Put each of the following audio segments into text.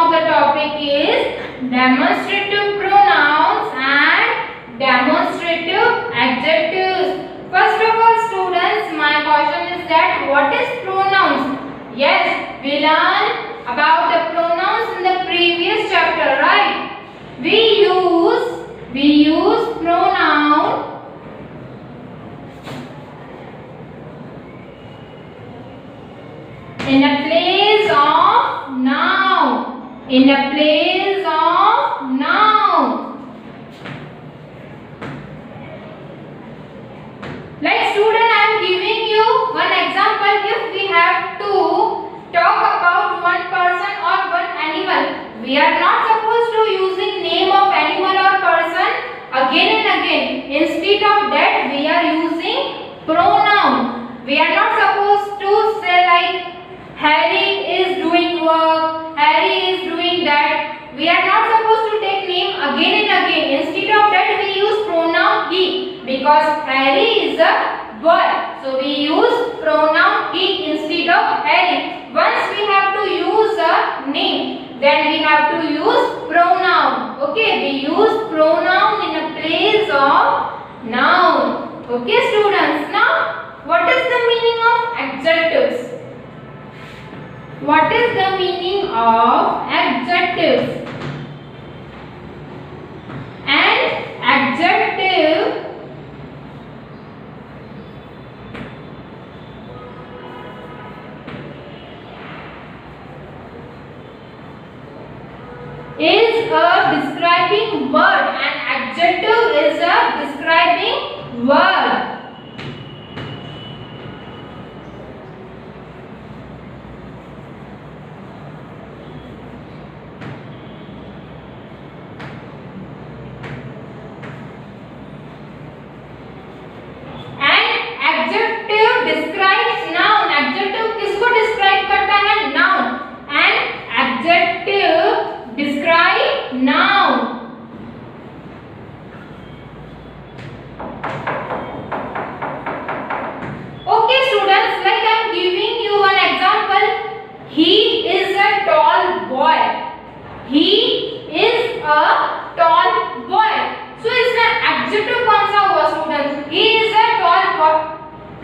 of the topic is demonstrative pronouns and demonstrative adjectives. First of all, students, my question is that what is pronouns? Yes, we learned about the pronouns in the previous chapter, right? We use pronoun in a place of noun. In a place of noun. Like student, I am giving you one example. If we have to talk about one person or one animal, we are not supposed to using name of animal or person again and again. Instead of that, we are using pronoun. We are not supposed to say like Harry is doing work, Harry is doing that. We are not supposed to take name again and again. Instead of that, we use pronoun he, because Harry is a boy. So we use pronoun he instead of Harry. Once we have to use a name, then we have to use pronoun. Okay, we use pronoun in a place of noun. Okay, students. Now, what is the meaning of adjectives? What is the meaning of adjectives? An adjective is a describing word. An adjective is a describing word. Describes noun. Adjective किसको describe करता है? Noun. An adjective describe noun. Okay, students, like I am giving you one example. He is a tall boy. He is a tall boy. So इसमें adjective कौन सा हुआ students? He is a tall boy.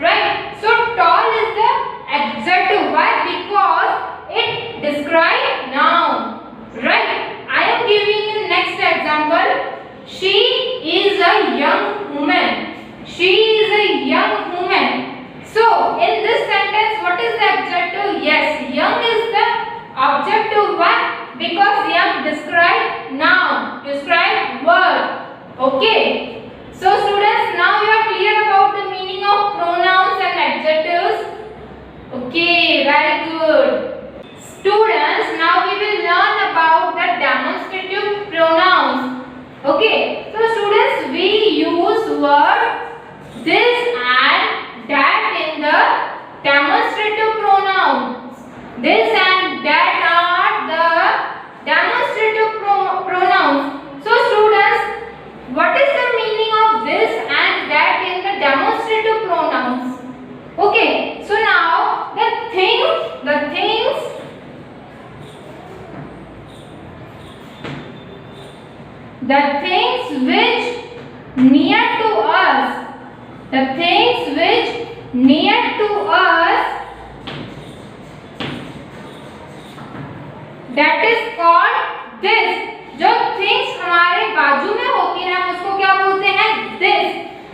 Right? So tall is the adjective. Why? Because it describes noun. Right? I am giving you next example. She is a young woman. She is a young woman. So in this sentence, what is the adjective? Yes, young is the objective. Why? Because young describe noun, describe word. Okay. So students, now you are clear about the meaning of pronouns and adjectives. Okay, very good. Students, now we will learn about the demonstrative pronouns. Okay, so students, we use word this and that in the demonstrative pronouns. This and that are the demonstrative pronouns. So students, what is the meaning of this and that in the demonstrative pronouns? Okay, so now the things which near to us, the things which near to us, that is called this. जो things हमारे बाजू में होती है हम उसको क्या बोलते हैं? This.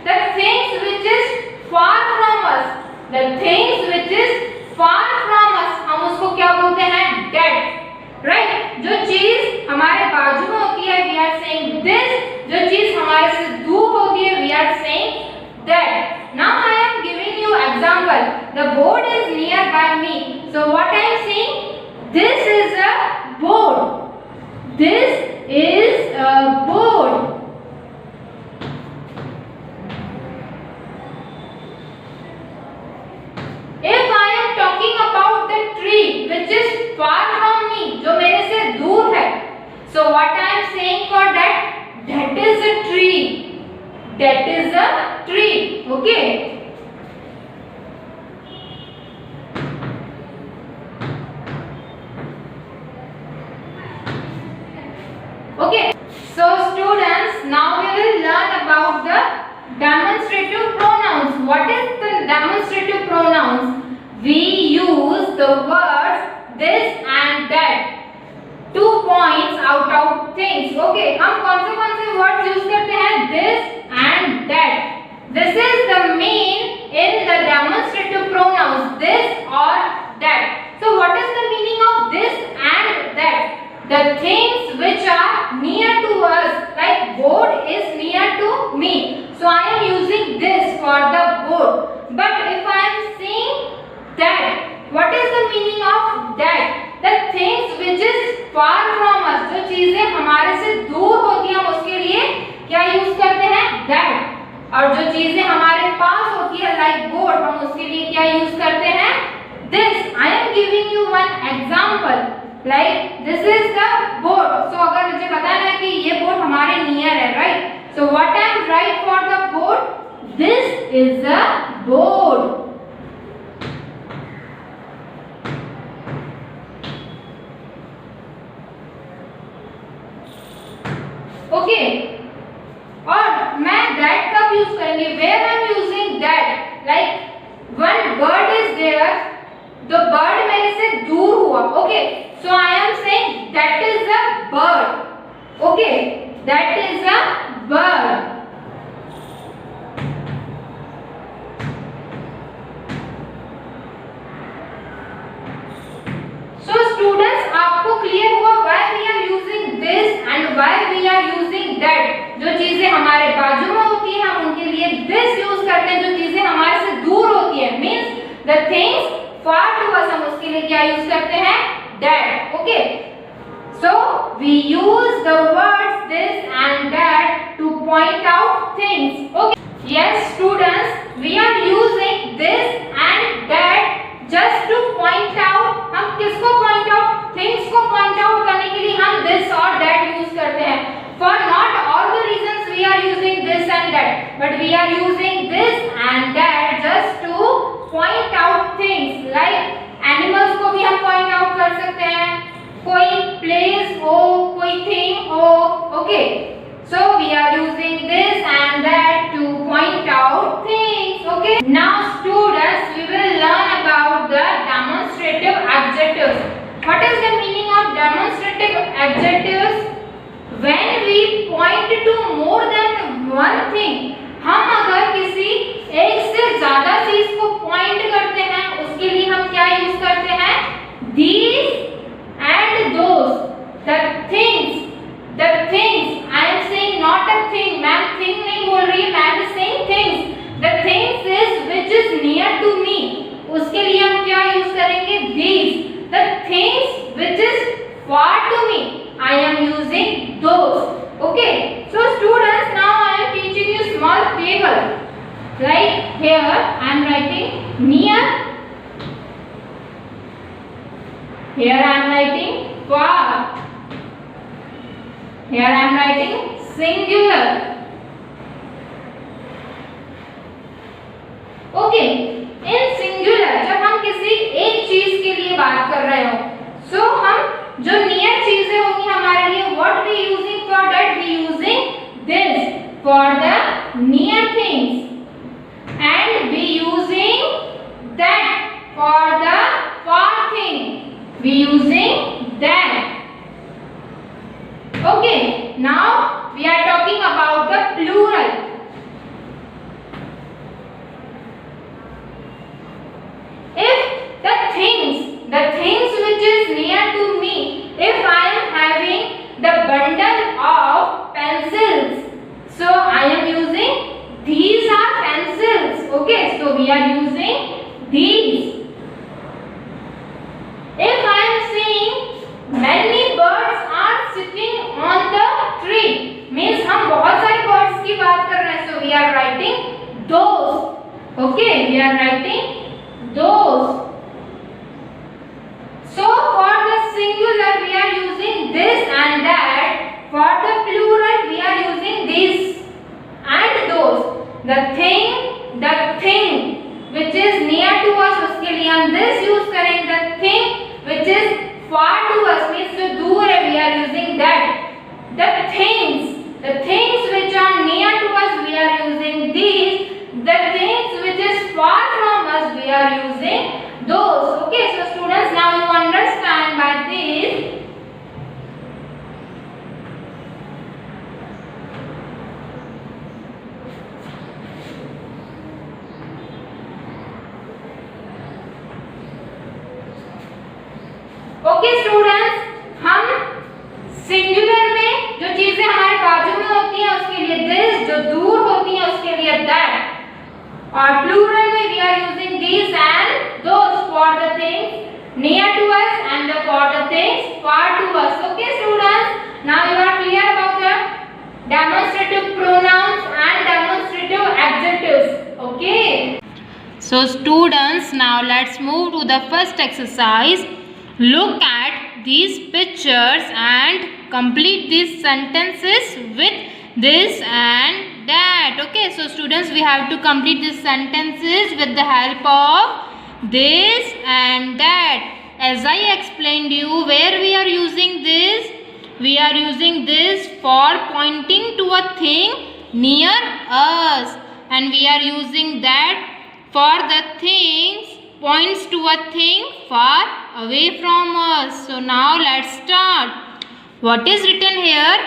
The things which is far from us. The things which is far from us हम उसको क्या बोलते हैं? That. Right? जो चीज हमारे बाजू में होती है we are saying this. जो चीज हमारे से दूर होती है we are saying that. Now I am giving you example. The board is nearby me. So what I am saying? This is a board. This is a board. If I am talking about the tree which is far from me, जो मेरे से दूर है, so what I am saying for that? That is a tree. That is a tree. Okay. Okay, so students, now we will learn about the demonstrative pronouns. What is the demonstrative pronouns? We use the words this and that to point out things. Okay, हम कौन से words use करते हैं? This and that. This is the mean in the demonstrative pronouns, this or that. So what is the meaning of this and that? The things which are near to us, like board is near to me, so I am using this for the board. But if I am saying that, what is the meaning of that? The things which is far from us, जो चीजें हमारे से दूर होती हैं, हम उसके लिए क्या यूज करते हैं? that. और जो चीजें हमारे पास होती है like board, हम उसके लिए क्या यूज करते हैं? this. I am giving you one example. Like this is the board. So अगर मुझे बताना है कि ये board हमारे near है, right? So what I am write for the board? This is the board. Okay. और मैं that कब use करेंगे? Where I am using that? Like one bird is there. The bird मेरे से दूर हुआ. Okay. So I am saying that is a bird. Okay, that is a bird. So students, आपको clear हुआ why we are using this and why we are using that? जो चीजें हमारे बाजू में होती हैं हम उनके लिए this use करते हैं, जो चीजें हमारे से दूर होती हैं means the things far to us, हम उसके लिए क्या use करते हैं? that. Okay, so we use the words this and that to point out things. Okay, yes students, we are using this and that just to point out. हम किसको point out? things को point out करने के लिए हम this और that use करते हैं. For not all the reasons we are using this and that, but we are using this and that just to point out things. Like animals को भी हम पॉइंट आउट कर सकते हैं, कोई प्लेस हो, कोई थिंग हो. Okay, so we are using this and that to point out things. Okay, now students, we will learn about the demonstrative adjectives. What is the meaning of demonstrative adjectives? When we point to more than one thing, हम अगर किसी एक से ज्यादा चीज को point करते हैं उसके लिए हम क्या यूज करते हैं? these and those. the things I am saying not a thing. Ma'am thing नहीं बोल रही है, ma'am is saying things. the things is which is near to me, उसके लिए हम क्या यूज करेंगे? these. the things which is far to me, I am using those. Okay, so students, now I am teaching you small table. Like here I am writing near, here I am writing far, here I am writing singular. Okay, in singular जब हम किसी एक चीज के लिए बात कर रहे हो, so हम जो नियर चीजें होंगी हमारे लिए, what we using for that? we using this for the near things, and we using that for the far thing. we using that. Okay, now we are talking about the plural. If the things which is near to me, if I am having the bundle of pencils, so I am using these are pencils. Okay, so we are using these. If I am saying many birds are sitting on the tree, means हम बहुत सारे birds की बात कर रहे हैं, so we are writing those. Okay, we are writing those. So for the singular we are using this and that. For the plural we are using this and those. The thing which is near to us, उसके लिए हम this use करेंगे. The thing which is far to us means जो दूर है, we are using that. The लिए this, जो दूर होती है उसके लिए that, और plural में we are using these and those for the things near to us and for the things far to us. Okay students, now you are clear about the demonstrative pronouns and demonstrative adjectives. Okay, so students, now let's move to the first exercise. Look at these pictures and complete these sentences with this and that. Okay, so students, we have to complete these sentences with the help of this and that. As I explained you, where we are using this? We are using this for pointing to a thing near us, and we are using that for the things points to a thing far away from us. So now let's start. What is written here?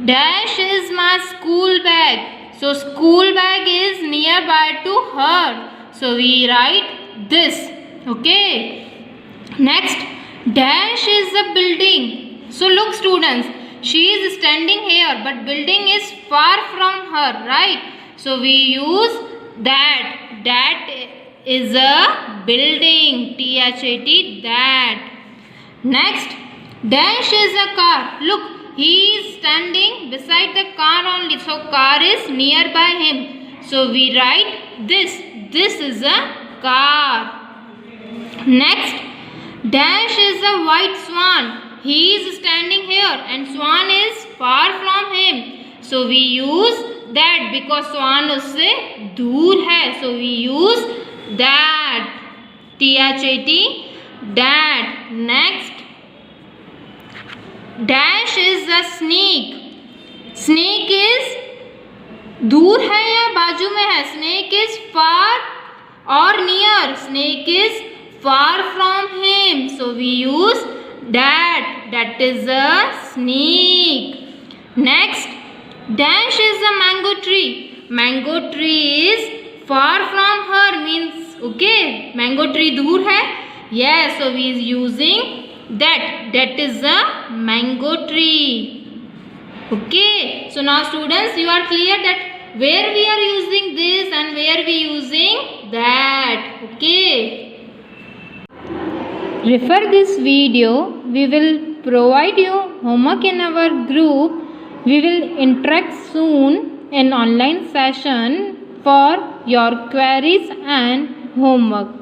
Dash is my school bag. So school bag is nearby to her. So we write this. Okay. Next, dash is a building. So look students, she is standing here but building is far from her, right? So we use that. That is a building. T-H-A-T, that. Next, dash is a car. Look, he is standing beside the car only. So car is nearby him. So we write this. This is a car. Next, dash is a white swan. He is standing here and swan is far from him. So we use that because swan उससे दूर है. So we use that. T-H-A-T, that. Next, dash is a snake. Snake is दूर है या बाजू में है? Snake is far or near. Snake is far from him. So we use that. That is a snake. Next, dash is a mango tree. Mango tree is far from her, means okay, mango tree दूर है. Yes, so we is using that. That is a mango tree. Okay, so now students, you are clear that where we are using this and where we using that. Okay. Refer this video. We will provide you homework in our group. We will interact soon in online session for your queries and homework.